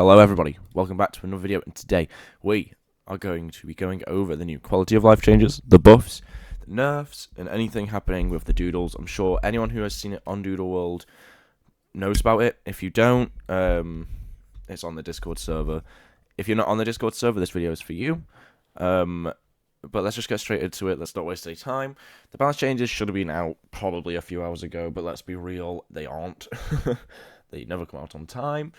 Hello everybody, welcome back to another video, and today we are going to be going over the new quality of life changes, the buffs, the nerfs, and anything happening with the doodles. I'm sure anyone who has seen it on Doodle World knows about it. If you don't, it's on the Discord server. If you're not on the Discord server, this video is for you. But let's just get straight into it, let's not waste any time. The balance changes should have been out probably a few hours ago, but let's be real, they aren't. They never come out on time.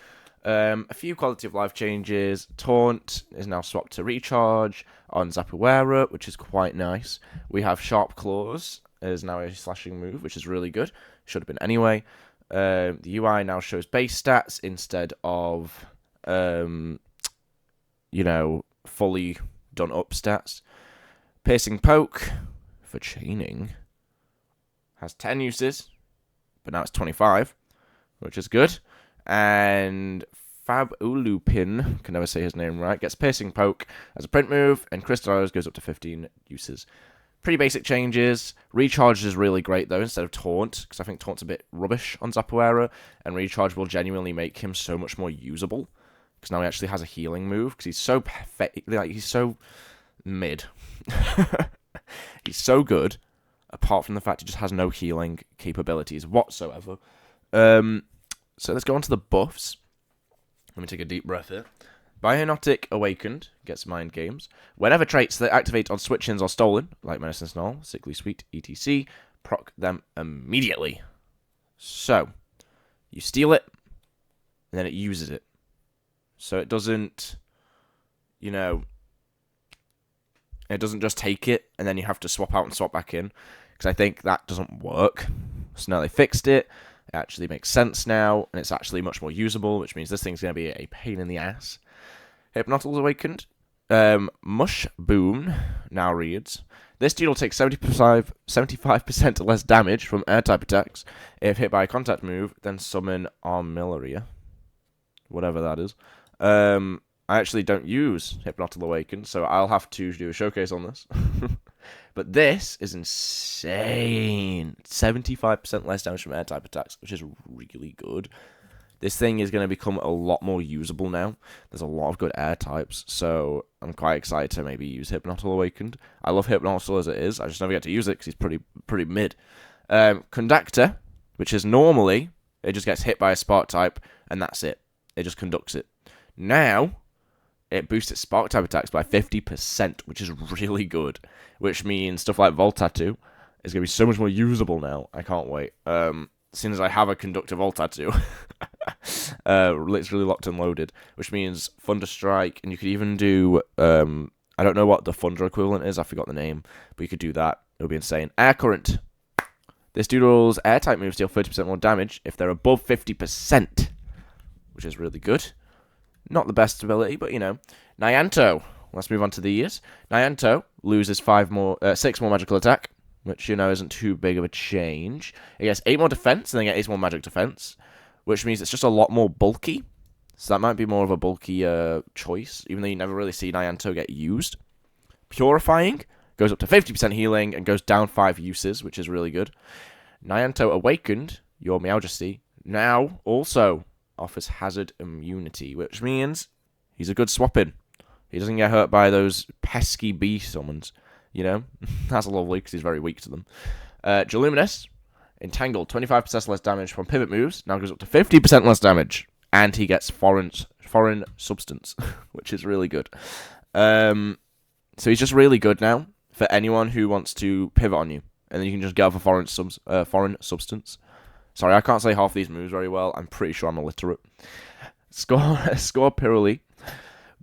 A few quality of life changes. Taunt is now swapped to recharge on Zapuera, which is quite nice. We have Sharp Claws is now a slashing move, which is really good. Should have been anyway. The UI now shows base stats instead of, fully done up stats. Piercing Poke for chaining has 10 uses, but now it's 25, which is good. And Fab Ulupin, can never say his name right, gets Piercing Poke as a print move, and Crystallize goes up to 15 uses. Pretty basic changes. Recharge is really great, though, instead of Taunt, because I think Taunt's a bit rubbish on Zapuera, and Recharge will genuinely make him so much more usable, because now he actually has a healing move, because he's so he's so mid. He's so good, apart from the fact he just has no healing capabilities whatsoever. So let's go on to the buffs. Let me take a deep breath here. Bionotic Awakened gets Mind Games. Whenever traits that activate on switch-ins are stolen, like Medicine Snarl, Sickly Sweet, etc., proc them immediately. So, you steal it, and then it uses it. So it doesn't, it doesn't just take it, and then you have to swap out and swap back in, because I think that doesn't work. So now they fixed it. It actually makes sense now, and it's actually much more usable, which means this thing's going to be a pain in the ass. Hypnotil's Awakened. Mush Boom now reads, this Doodle takes 75% less damage from air-type attacks if hit by a contact move, then summon Armillaria. Whatever that is. I actually don't use Hypnotil Awakened, so I'll have to do a showcase on this. But this is insane. 75% less damage from air-type attacks, which is really good. This thing is going to become a lot more usable now. There's a lot of good air types, so I'm quite excited to maybe use Hypnotil Awakened. I love Hypnotil as it is. I just never get to use it because he's pretty mid. Conductor, which is normally, it just gets hit by a spark type, and that's it. It just conducts it. Now, it boosts its spark type attacks by 50%, which is really good. Which means stuff like Volt Tattoo is going to be so much more usable now. I can't wait. As soon as I have a Conductor Volt Tattoo, literally locked and loaded. Which means Thunder Strike, and you could even do, I don't know what the Thunder equivalent is, I forgot the name, but you could do that. It would be insane. Air Current. This Doodle's air-type moves deal 30% more damage if they're above 50%, which is really good. Not the best ability, but Nyanto. Let's move on to these. Nyanto loses 6 more magical attack, which, isn't too big of a change. It gets 8 more defense, and then it gets 8 more magic defense, which means it's just a lot more bulky. So that might be more of a bulky choice, even though you never really see Nyanto get used. Purifying goes up to 50% healing and goes down 5 uses, which is really good. Nyanto Awakened, your Meowjesty, now also offers hazard immunity, which means he's a good swap-in. He doesn't get hurt by those pesky bee summons, That's lovely, because he's very weak to them. Geluminous, Entangled, 25% less damage from pivot moves, now goes up to 50% less damage, and he gets foreign substance, which is really good. So he's just really good now for anyone who wants to pivot on you, and then you can just get off a foreign substance. Sorry, I can't say half these moves very well. I'm pretty sure I'm illiterate. Scorpirally.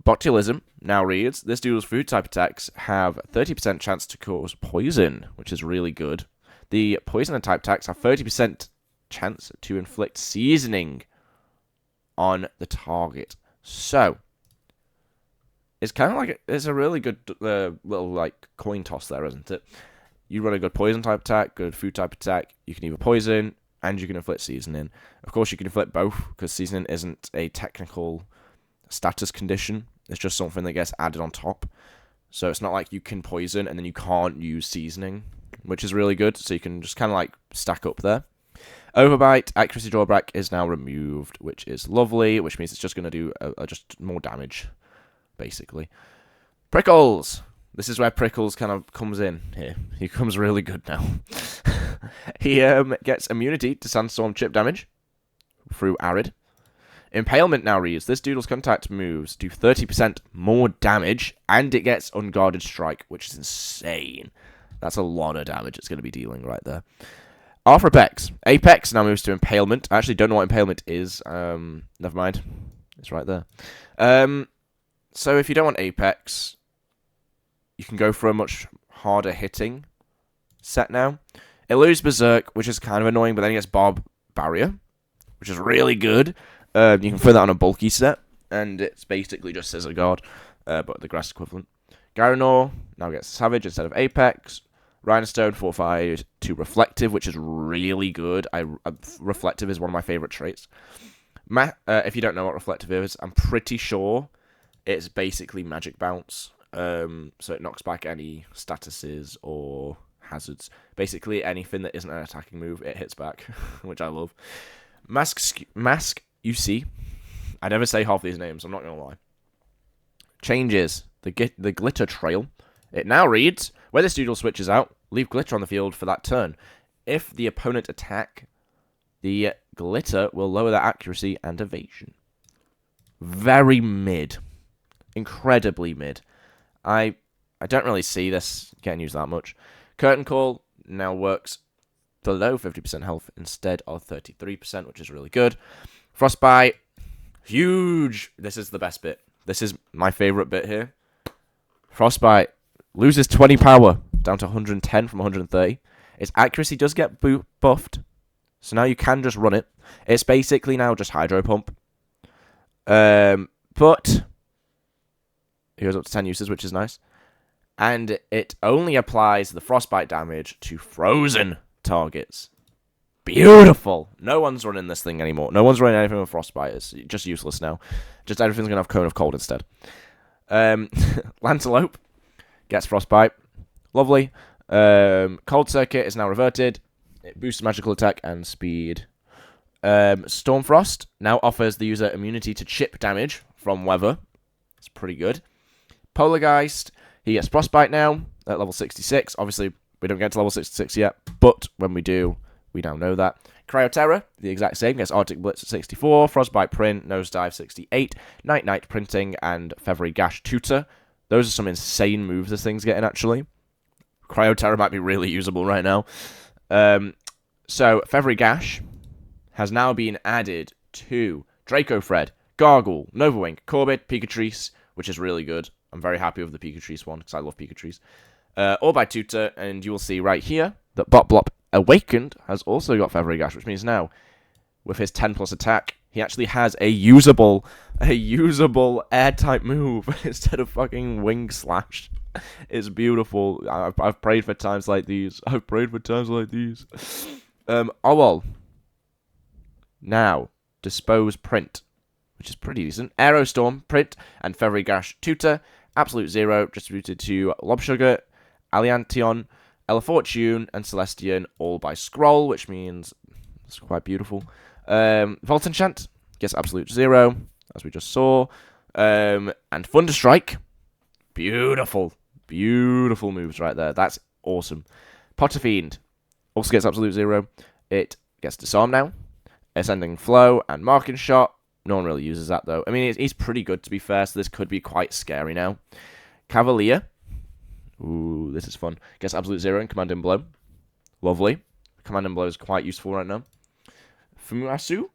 Botulism now reads, this Doodle's food type attacks have 30% chance to cause poison, which is really good. The poison type attacks have 30% chance to inflict seasoning on the target. So, it's kind of like, it's a really good little coin toss there, isn't it? You run a good poison type attack, good food type attack, you can either poison, and you can inflict seasoning. Of course, you can inflict both, because seasoning isn't a technical status condition. It's just something that gets added on top. So it's not like you can poison and then you can't use seasoning, which is really good. So you can just kind of stack up there. Overbite, accuracy drawback is now removed, which is lovely, which means it's just going to do just more damage, basically. Prickles! This is where Prickles kind of comes in here. He comes really good now. He gets immunity to Sandstorm chip damage through Arid. Impalement now reads, this Doodle's contact moves do 30% more damage, and it gets Unguarded Strike, which is insane. That's a lot of damage it's going to be dealing right there. Arthur Apex. Apex now moves to Impalement. I actually don't know what Impalement is. Never mind. It's right there. So if you don't want Apex, you can go for a much harder hitting set now. It loses Berserk, which is kind of annoying, but then it gets Bob Barrier, which is really good. You can throw that on a bulky set, and it's basically just Scissor Guard, but the grass equivalent. Gyronor now gets Savage instead of Apex. Rhinostone fortified to Reflective, which is really good. Reflective is one of my favorite traits. If you don't know what Reflective is, I'm pretty sure it's basically Magic Bounce. So it knocks back any statuses or hazards. Basically, anything that isn't an attacking move, it hits back, which I love. Mask UC. I never say half these names, I'm not going to lie. Changes the Glitter Trail. It now reads, where this Doodle switches out, leave Glitter on the field for that turn. If the opponent attack, the Glitter will lower their accuracy and evasion. Very mid. Incredibly mid. I don't really see this getting used that much. Curtain Call now works below 50% health instead of 33%, which is really good. Frostbite, huge. This is the best bit. This is my favorite bit here. Frostbite loses 20 power down to 110 from 130. Its accuracy does get buffed, so now you can just run it. It's basically now just Hydro Pump. But it goes up to 10 uses, which is nice. And it only applies the Frostbite damage to frozen targets. Beautiful. No one's running this thing anymore. No one's running anything with Frostbite. It's just useless now. Just everything's going to have Cone of Cold instead. Lancelope gets Frostbite. Lovely. Cold Circuit is now reverted. It boosts magical attack and speed. Stormfrost now offers the user immunity to chip damage from weather. It's pretty good. Polargeist, he gets Frostbite now at level 66. Obviously, we don't get to level 66 yet, but when we do, we now know that. Cryoterror, the exact same, gets Arctic Blitz at 64, Frostbite Print, Nosedive 68, Night Printing, and Feathery Gash Tutor. Those are some insane moves this thing's getting, actually. Cryoterror might be really usable right now. So, Feathery Gash has now been added to Draco Fred, Gargle, Novawing, Corbid, Pikatrice, which is really good. I'm very happy with the Pikatrice one, because I love Pikatrice. Or by Tutor, and you will see right here that Botblop Awakened has also got Feathery Gash, which means now, with his 10 plus attack, he actually has a usable air-type move instead of fucking Wing Slash. It's beautiful. I've prayed for times like these. Owol. Now, Dispose Print, which is pretty decent. Aerostorm Print and Feathery Gash Tutor. Absolute Zero distributed to Lobsugar, Aliantion, Fortune, and Celestian, all by Scroll, which means it's quite beautiful. Volt Enchant gets Absolute Zero, as we just saw. And Thunderstrike. Beautiful moves right there. That's awesome. Potterfiend also gets Absolute Zero. It gets Disarm now. Ascending Flow and Marking Shot. No one really uses that, though. I mean, he's pretty good, to be fair, so this could be quite scary now. Cavalier. Ooh, this is fun. Gets Absolute Zero and Command and Blow. Lovely. Command and Blow is quite useful right now. Fumasu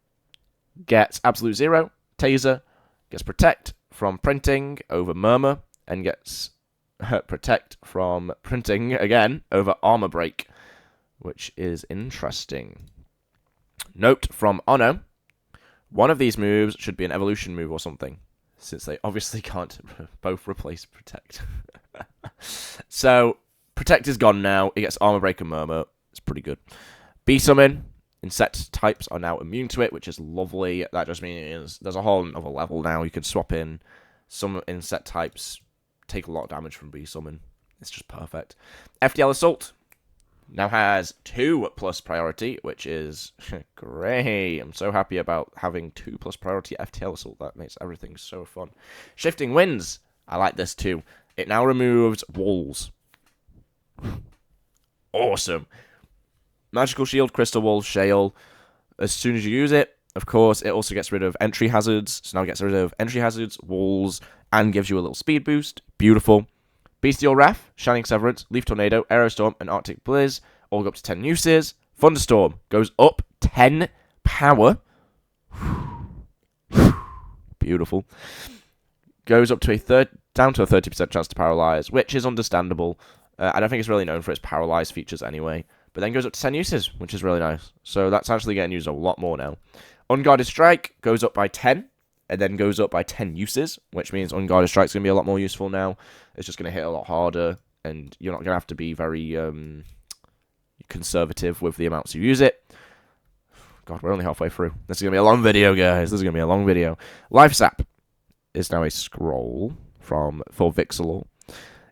gets Absolute Zero. Taser gets Protect from Printing over Murmur. And gets Protect from Printing again over Armor Break. Which is interesting. Note from Ono. One of these moves should be an evolution move or something, since they obviously can't both replace Protect. So, Protect is gone now. It gets Armor Break and Murmur. It's pretty good. B-Summon. Insect types are now immune to it, which is lovely. That just means there's a whole other level now. You can swap in some insect types, take a lot of damage from B-Summon. It's just perfect. FDL Assault. now has 2+ priority, which is great. I'm so happy about having 2+ priority FTL assault. That makes everything so fun. Shifting winds. I like this too. It now removes walls. Awesome. Magical shield, crystal wall, shale. As soon as you use it, of course, it also gets rid of entry hazards. So now it gets rid of entry hazards, walls, and gives you a little speed boost. Beautiful. Bestial Wrath, Shining Severance, Leaf Tornado, Aerostorm, and Arctic Blizz all go up to 10 uses. Thunderstorm goes up 10 power. Beautiful. Goes up to down to a 30% chance to paralyze, which is understandable. I don't think it's really known for its paralyze features anyway. But then goes up to 10 uses, which is really nice. So that's actually getting used a lot more now. Unguarded Strike goes up by 10. And then goes up by 10 uses, which means Unguarded Strike's going to be a lot more useful now. It's just going to hit a lot harder, and you're not going to have to be very conservative with the amounts you use it. God, we're only halfway through. This is going to be a long video, guys. This is going to be a long video. Life Sap is now a scroll for Vixalor.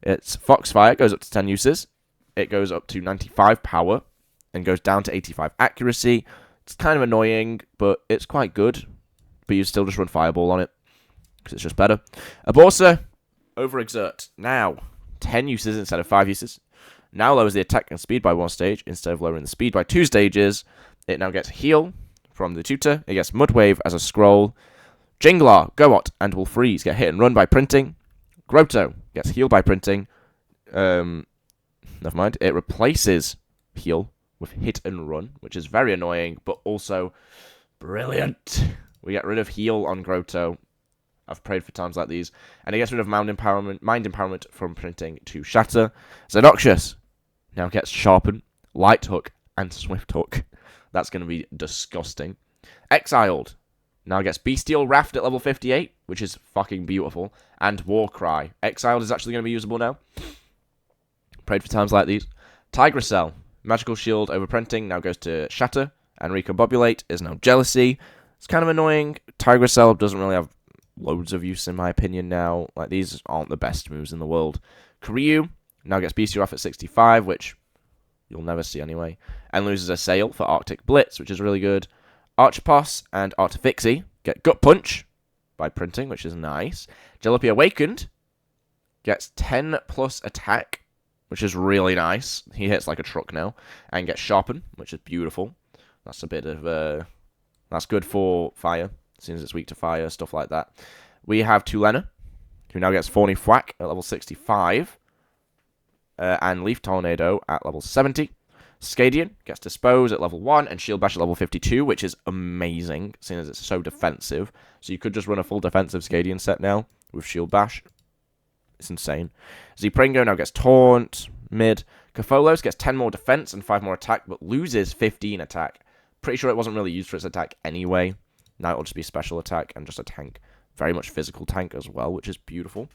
It's Foxfire, goes up to 10 uses. It goes up to 95 power, and goes down to 85 accuracy. It's kind of annoying, but it's quite good. But you still just run Fireball on it, because it's just better. Aborsa, Overexert. Now, 10 uses instead of 5 uses. Now lowers the attack and speed by 1 stage, instead of lowering the speed by 2 stages. It now gets Heal from the tutor. It gets Mudwave as a scroll. Jinglar, Goat, and Will Freeze get hit and run by printing. Grotto gets Heal by printing. Never mind. It replaces Heal with Hit and Run, which is very annoying, but also brilliant. We get rid of Heal on Grotto. I've prayed for times like these. And it gets rid of Mind Empowerment from printing to Shatter. Zenoxious now gets Sharpen, Light Hook, and Swift Hook. That's going to be disgusting. Exiled now gets Bestial Raft at level 58, which is fucking beautiful. And Warcry. Exiled is actually going to be usable now. Prayed for times like these. Tigracell, Magical Shield over printing, now goes to Shatter. And Recombobulate is now Jealousy. It's kind of annoying. Tigracell doesn't really have loads of use, in my opinion, now. Like, these aren't the best moves in the world. Kiryu now gets Bestial Wrath at 65, which you'll never see anyway. And loses a Sail for Arctic Blitz, which is really good. Archipos and Artifixie get Gut Punch by printing, which is nice. Jalopy Awakened gets 10+ attack, which is really nice. He hits like a truck now. And gets Sharpen, which is beautiful. That's a bit of... That's good for fire, since it's weak to fire, stuff like that. We have Tulena, who now gets Thorny Thwack at level 65. And Leaf Tornado at level 70. Scadian gets Dispose at level 1 and Shield Bash at level 52, which is amazing, seeing as it's so defensive. So you could just run a full defensive Scadian set now with Shield Bash. It's insane. Zpringo now gets Taunt, mid. Cafolos gets 10 more defense and 5 more attack, but loses 15 attack. Pretty sure it wasn't really used for its attack anyway. Now it'll just be special attack and just a tank. Very much physical tank as well, which is beautiful.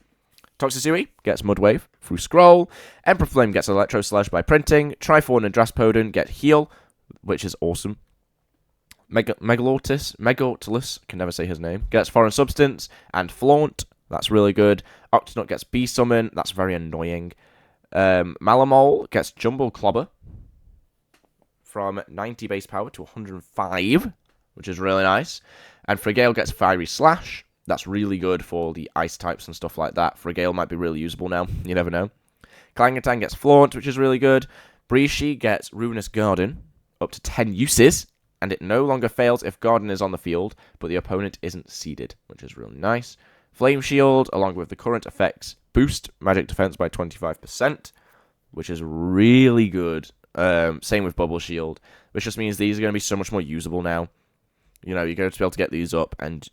Toxicity gets Mudwave through Scroll. Emperor Flame gets Electro Slash by printing. Triforn and Draspodon get Heal, which is awesome. Megalortus, can never say his name, gets Foreign Substance and Flaunt. That's really good. Octonut gets Bee Summon. That's very annoying. Malamole gets Jumble Clobber from 90 base power to 105, which is really nice. And Frigale gets Fiery Slash. That's really good for the ice types and stuff like that. Frigale might be really usable now. You never know. Clangatang gets Flaunt, which is really good. Brishi gets Ruinous Garden, up to 10 uses. And it no longer fails if Garden is on the field, but the opponent isn't seeded, which is really nice. Flame Shield, along with the current effects, boost magic defense by 25%, which is really good. Same with Bubble Shield, which just means these are going to be so much more usable now. You know, you're going to be able to get these up, and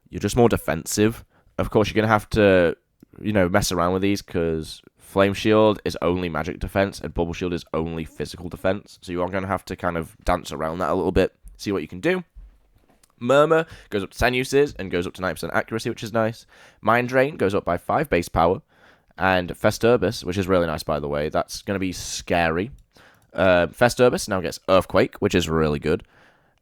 you're just more defensive. Of course, you're going to have to, you know, mess around with these, because Flame Shield is only magic defense, and Bubble Shield is only physical defense. So you are going to have to kind of dance around that a little bit, see what you can do. Murmur goes up to 10 uses, and goes up to 9% accuracy, which is nice. Mind Drain goes up by 5 base power. And Festurbis, which is really nice, by the way. That's going to be scary. Festurbis now gets Earthquake, which is really good.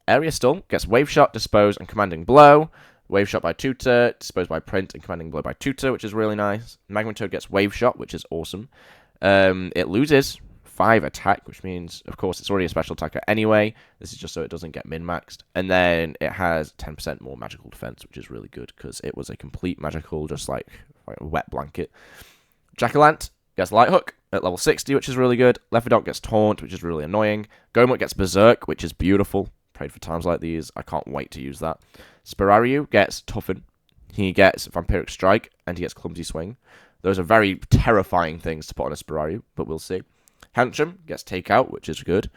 Area Stall gets Wave Shot, Dispose, and Commanding Blow. Wave Shot by Tutor, Dispose by Print, and Commanding Blow by Tutor, which is really nice. Magmatoad gets Wave Shot, which is awesome. It loses 5 attack, which means, of course, it's already a special attacker anyway. This is just so it doesn't get min-maxed. And then it has 10% more magical defense, which is really good because it was a complete magical, just like a wet blanket. Jack-o'-lant gets Light Hook at level 60, which is really good. Leopardot gets Taunt, which is really annoying. Gomut gets Berserk, which is beautiful. Prayed for times like these. I can't wait to use that. Spirariu gets Toughen. He gets Vampiric Strike, and he gets Clumsy Swing. Those are very terrifying things to put on a Spirariu, but we'll see. Hantrum gets Takeout, which is good.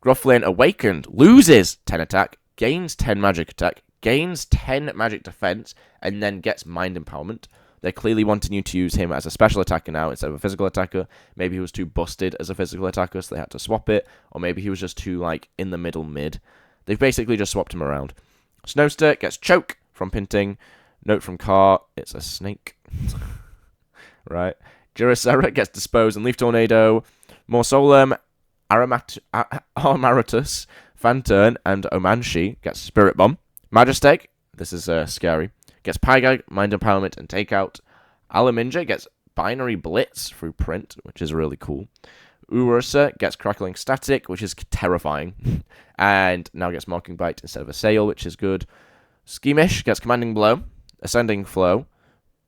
Grufflin Awakened loses 10 attack, gains 10 magic attack, gains 10 magic defense, and then gets Mind Empowerment. They're clearly wanting you to use him as a special attacker now instead of a physical attacker. Maybe he was too busted as a physical attacker, so they had to swap it. Or maybe he was just too, like, in the middle mid. They've basically just swapped him around. Snowster gets Choke from Pinting. Note from Car, it's a snake. Right. Duracera gets Dispose and Leaf Tornado. Morsolum, Armaratus, Fanturn, and Omanshi gets Spirit Bomb. Majesteg, this is scary, gets Pygag, Mind Empowerment, and Takeout. Alaminja gets Binary Blitz through Print, which is really cool. Ursa gets Crackling Static, which is terrifying. And now gets Marking Bite instead of Assail, which is good. Schemish gets Commanding Blow. Ascending Flow.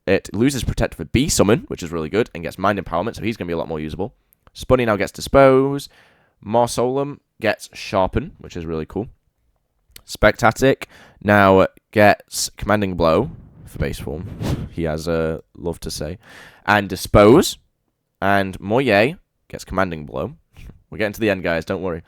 It loses Protect for Bee Summon, which is really good, and gets Mind Empowerment, so he's going to be a lot more usable. Spunny now gets Dispose. Marsolum gets Sharpen, which is really cool. Spectatic now gets Commanding Blow for base form. He has love to say. And Dispose. And Moye gets Commanding Blow. We're getting to the end, guys, don't worry.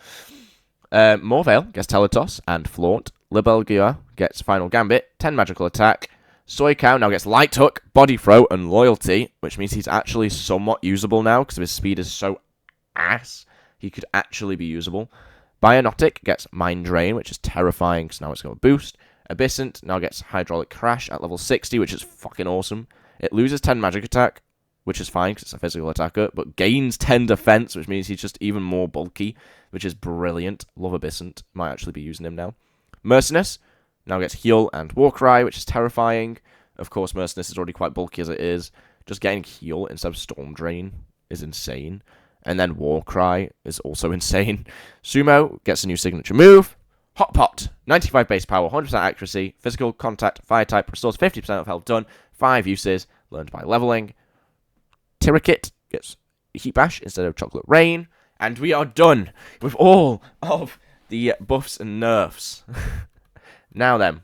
Morvale gets Teletoss and Flaunt. Libelgia gets Final Gambit, 10 magical attack. Soycow now gets Light Hook, Body Throw, and Loyalty, which means he's actually somewhat usable now because his speed is so ass. He could actually be usable. Bionotic gets Mind Drain, which is terrifying because now it's going to boost. Abyssant now gets Hydraulic Crash at level 60, which is fucking awesome. It loses 10 magic attack, which is fine because it's a physical attacker, but gains 10 defense, which means he's just even more bulky, which is brilliant. Love Abyssant. Might actually be using him now. Merciless now gets Heal and Warcry, which is terrifying. Of course, Merciless is already quite bulky as it is. Just getting Heal instead of Storm Drain is insane. And then Warcry is also insane. Sumo gets a new signature move. Hot Pot, 95 base power, 100% accuracy, physical contact, fire type, restores 50% of health done, 5 uses, learned by leveling. Tirakit gets Heat Bash instead of Chocolate Rain. And we are done with all of the buffs and nerfs. Now then,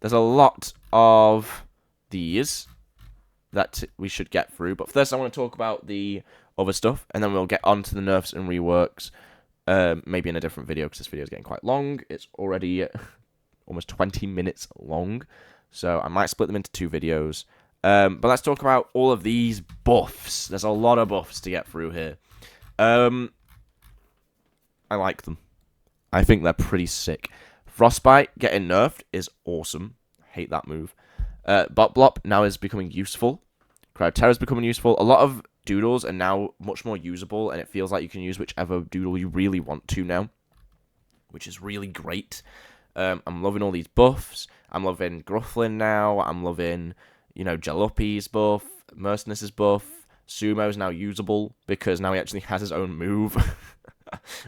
there's a lot of these that we should get through. But first I want to talk about the other stuff, and then we'll get on to the nerfs and reworks, maybe in a different video, because this video is getting quite long. It's already almost 20 minutes long, so I might split them into 2 videos. But let's talk about all of these buffs. There's a lot of buffs to get through here. I like them. I think they're pretty sick. Frostbite getting nerfed is awesome. Hate that move. Bot Blop now is becoming useful. Crowd Terror is becoming useful. A lot of doodles are now much more usable, and it feels like you can use whichever doodle you really want to now, which is really great. I'm loving all these buffs. I'm loving Grufflin now. I'm loving, Jalopy's buff, Merciless's buff. Sumo's now usable because now he actually has his own move,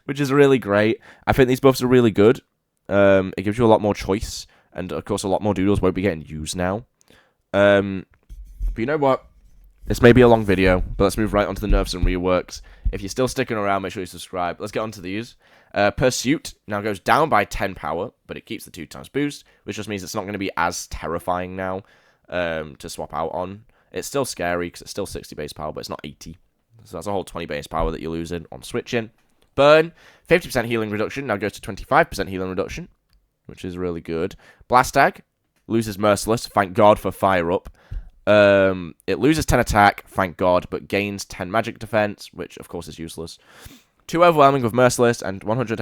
which is really great. I think these buffs are really good. It gives you a lot more choice, and of course a lot more doodles won't be getting used now. But you know what? This may be a long video, but let's move right on to the nerfs and reworks. If you're still sticking around, make sure you subscribe. Let's get on to these. Pursuit now goes down by 10 power, but it keeps the 2x boost, which just means it's not going to be as terrifying now to swap out on. It's still scary because it's still 60 base power, but it's not 80. So that's a whole 20 base power that you're losing on switching. Burn, 50% healing reduction, now goes to 25% healing reduction, which is really good. Blastag loses Merciless, thank God for Fire Up. It loses 10 attack, thank God, but gains 10 magic defense, which of course is useless. Too overwhelming with Merciless and 100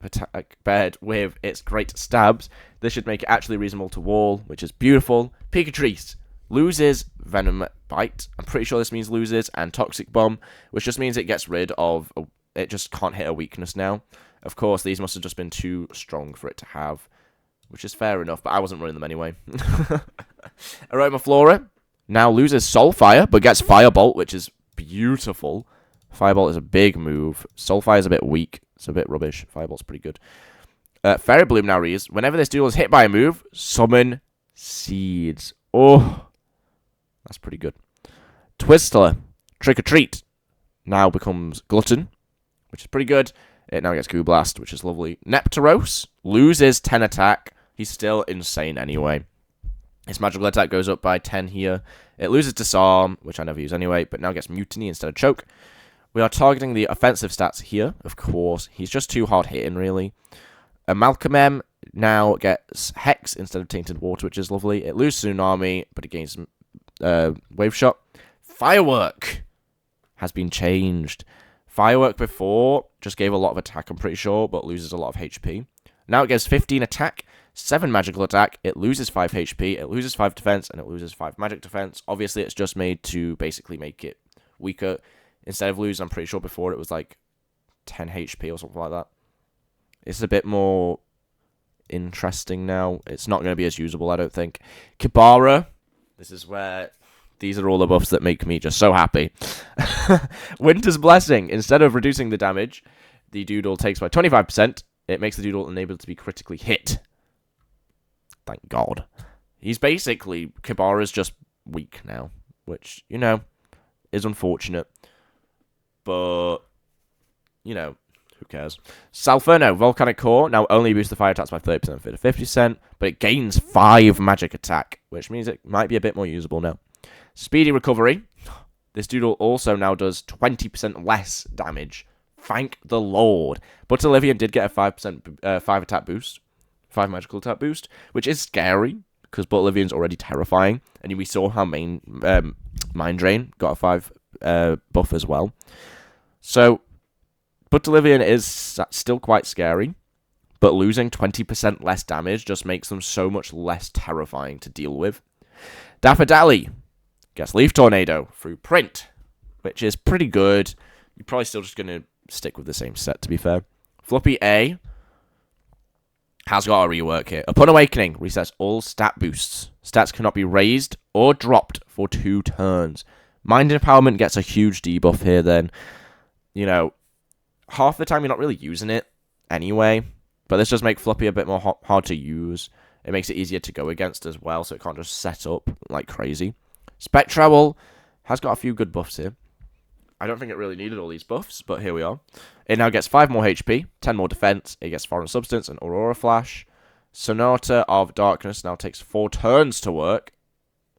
attack paired with its great stabs. This should make it actually reasonable to wall, which is beautiful. Pikatrice loses Venom Bite. I'm pretty sure this means loses, and Toxic Bomb, which just means it gets rid of... It just can't hit a weakness now. Of course, these must have just been too strong for it to have, which is fair enough, but I wasn't running them anyway. Aromaflora now loses Soulfire, but gets Firebolt, which is beautiful. Fireball is a big move. Soulfire is a bit weak. It's a bit rubbish. Fireball's pretty good. Fairy Bloom now reads, whenever this duel is hit by a move, summon Seeds. Oh, that's pretty good. Twistler, Trick or Treat, now becomes Glutton, which is pretty good. It now gets Goo Blast, which is lovely. Nepteros loses 10 attack. He's still insane anyway. His magical attack goes up by 10 here. It loses Disarm, which I never use anyway, but now gets Mutiny instead of Choke. We are targeting the offensive stats here, of course. He's just too hard hitting, really. Malcolm now gets Hex instead of Tainted Water, which is lovely. It loses Tsunami, but it gains Wave Shot. Firework has been changed. Firework before just gave a lot of attack, I'm pretty sure, but loses a lot of HP. Now it gives 15 attack, 7 magical attack, it loses 5 HP, it loses 5 defense, and it loses 5 magic defense. Obviously, it's just made to basically make it weaker. Instead of losing, I'm pretty sure before it was like 10 HP or something like that. It's a bit more interesting now. It's not going to be as usable, I don't think. Kibara, this is where these are all the buffs that make me just so happy. Winter's Blessing. Instead of reducing the damage, the Doodle takes by 25%. It makes the Doodle unable to be critically hit. Thank God. He's basically, Kibara's just weak now, which, you know, is unfortunate. But, you know, who cares? Salferno, Volcanic Core, now only boosts the fire attacks by 30% for 50%, but it gains 5 magic attack, which means it might be a bit more usable now. Speedy Recovery. This Doodle also now does 20% less damage. Thank the Lord. But Olivian did get a 5% 5 attack boost. 5 magical attack boost, which is scary, because But Olivian's already terrifying. And we saw how Mind Drain got a 5 buff as well. So, But Olivian is still quite scary, but losing 20% less damage just makes them so much less terrifying to deal with. Daffodili gets Leaf Tornado through Print, which is pretty good. You're probably still just going to stick with the same set, to be fair. Floppy A has got a rework here. Upon Awakening, resets all stat boosts. Stats cannot be raised or dropped for 2 turns. Mind Empowerment gets a huge debuff here then. You know, half the time you're not really using it anyway, but this does make Floppy a bit more hard to use. It makes it easier to go against as well, so it can't just set up like crazy. Spectral has got a few good buffs here. I don't think it really needed all these buffs, but here we are. It now gets 5 more HP, 10 more defense. It gets Foreign Substance and Aurora Flash. Sonata of Darkness now takes 4 turns to work,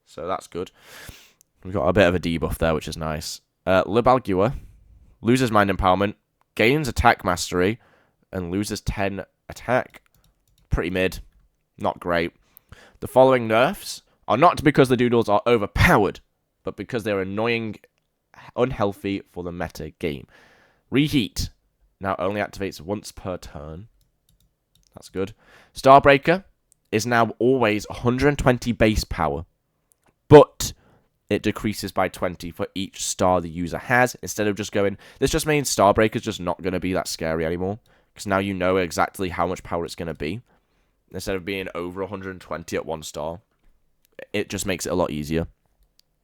so that's good. We've got a bit of a debuff there, which is nice. Libalgua loses Mind Empowerment, gains Attack Mastery, and loses 10 attack. Pretty mid. Not great. The following nerfs are not because the Doodles are overpowered, but because they're annoying, unhealthy for the meta game. Reheat now only activates once per turn. That's good. Starbreaker is now always 120 base power, but it decreases by 20 for each star the user has, instead of just going... This just means Starbreaker's just not going to be that scary anymore, because now you know exactly how much power it's going to be. Instead of being over 120 at 1 star, it just makes it a lot easier.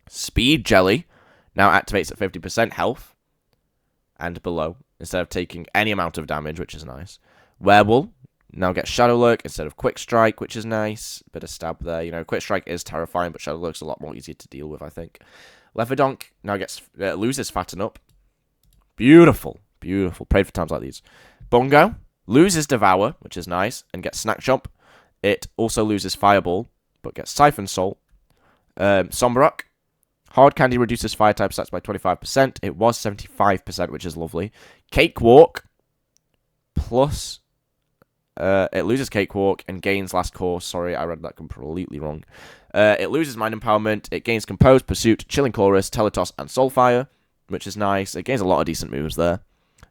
Speed Jelly now activates at 50% health and below, instead of taking any amount of damage, which is nice. Werewolf now gets Shadow Lurk instead of Quick Strike, which is nice. Bit of stab there. You know, Quick Strike is terrifying, but Shadow Lurk's a lot more easier to deal with, I think. Lepherdonk now loses Fatten Up. Beautiful. Beautiful. Prayed for times like these. Bongo loses Devour, which is nice, and gets Snack Chomp. It also loses Fireball, but gets Siphon Soul. Sombrok. Hard Candy reduces fire type stats by 25%. It was 75%, which is lovely. Cakewalk plus... it loses Cakewalk and gains Last Course. Sorry, I read that completely wrong. It loses Mind Empowerment. It gains Compose, Pursuit, Chilling Chorus, Teletoss, and Soulfire, which is nice. It gains a lot of decent moves there.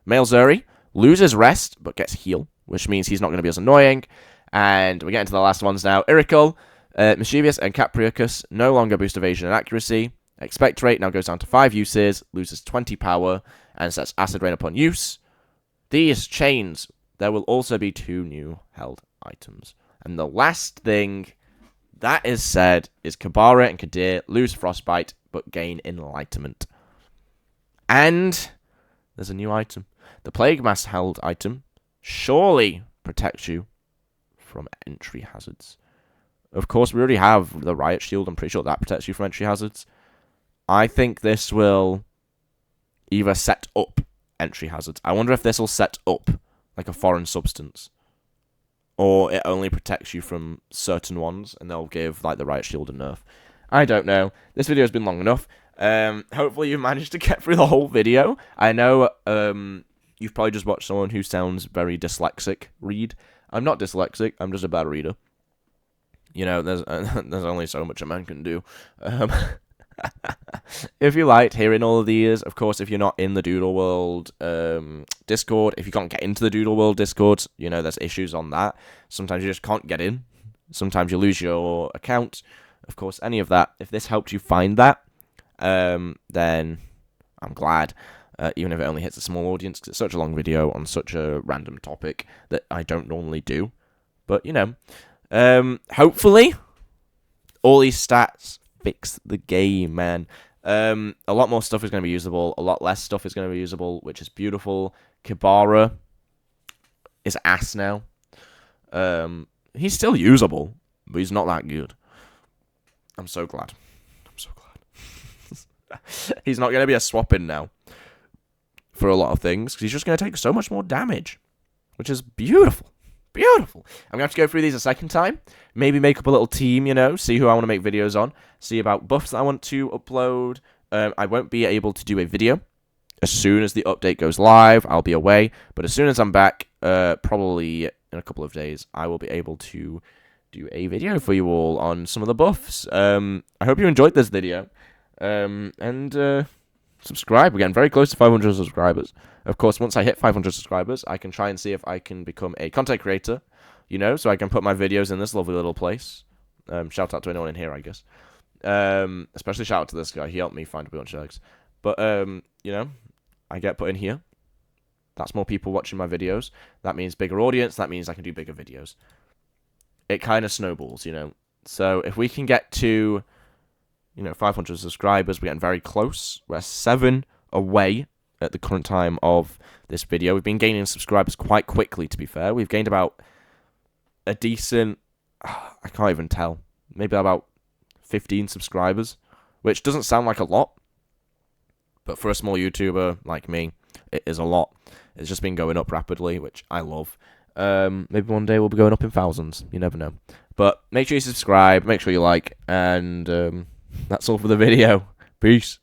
Malzuri loses Rest, but gets Heal, which means he's not going to be as annoying. And we're getting to the last ones now. Iracle, Mischievous, and Capriacus no longer boost evasion and accuracy. Expectorate now goes down to 5 uses, loses 20 power, and sets Acid Rain upon use. These chains, there will also be 2 new held items. And the last thing that is said is Kibara and Kadir lose Frostbite, but gain Enlightenment. And there's a new item. The Plague Mass held item surely protects you from entry hazards. Of course, we already have the Riot Shield. I'm pretty sure that protects you from entry hazards. I think this will either set up entry hazards. I wonder if this will set up like a foreign substance, or it only protects you from certain ones, and they'll give like the Riot Shield a nerf. I don't know. This video has been long enough. Hopefully you managed to get through the whole video. I know you've probably just watched someone who sounds very dyslexic read. I'm not dyslexic. I'm just a bad reader. You know, there's only so much a man can do. If you liked hearing all of these, of course, if you're not in the Doodle World Discord, if you can't get into the Doodle World Discord, you know, there's issues on that. Sometimes you just can't get in. Sometimes you lose your account. Of course, any of that. If this helped you find that, then I'm glad. Even if it only hits a small audience, because it's such a long video on such a random topic that I don't normally do. But, you know, hopefully all these stats fix the game, man. A lot more stuff is going to be usable. A lot less stuff is going to be usable, which is beautiful. Kibara is ass now. He's still usable, but he's not that good. I'm so glad. I'm so glad. He's not going to be a swap-in now for a lot of things, because he's just going to take so much more damage, which is beautiful. Beautiful. I'm going to have to go through these a second time. Maybe make up a little team, you know, see who I want to make videos on, see about buffs that I want to upload. I won't be able to do a video as soon as the update goes live. I'll be away, but as soon as I'm back, probably in a couple of days, I will be able to do a video for you all on some of the buffs. I hope you enjoyed this video, and subscribe. We're getting very close to 500 subscribers. Of course, once I hit 500 subscribers, I can try and see if I can become a content creator, you know, so I can put my videos in this lovely little place. Shout out to anyone in here, I guess. Especially shout out to this guy. He helped me find a bunch of eggs. But, you know, I get put in here. That's more people watching my videos. That means bigger audience. That means I can do bigger videos. It kind of snowballs, you know. So if we can get to, you know, 500 subscribers, we're getting very close. We're 7 away at the current time of this video. We've been gaining subscribers quite quickly, to be fair. We've gained about a decent, I can't even tell, maybe about 15 subscribers, which doesn't sound like a lot, but for a small YouTuber like me, it is a lot. It's just been going up rapidly, which I love. Maybe one day we'll be going up in thousands. You never know. But make sure you subscribe, make sure you like, and that's all for the video. Peace.